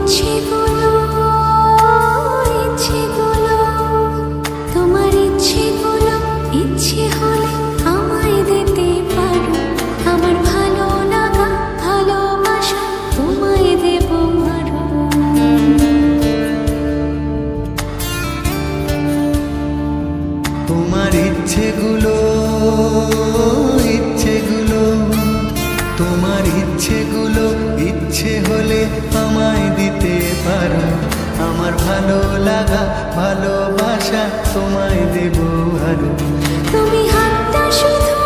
ইচ্ছেগুলো ইচ্ছেগুলো তোমার ইচ্ছেগুলো ইচ্ছে হলে আমায় দিতে পারো আমার ভালো লাগা ভালোবাসা তোমায় দেব আরো তোমার ইচ্ছেগুলো ইচ্ছেগুলো তোমার ইচ্ছেগুলো ইচ্ছে হলে আমায় দিতে পারো আমার ভালো লাগা ভালোবাসা তোমায় দেব আরো তুমি হাতটা শুধু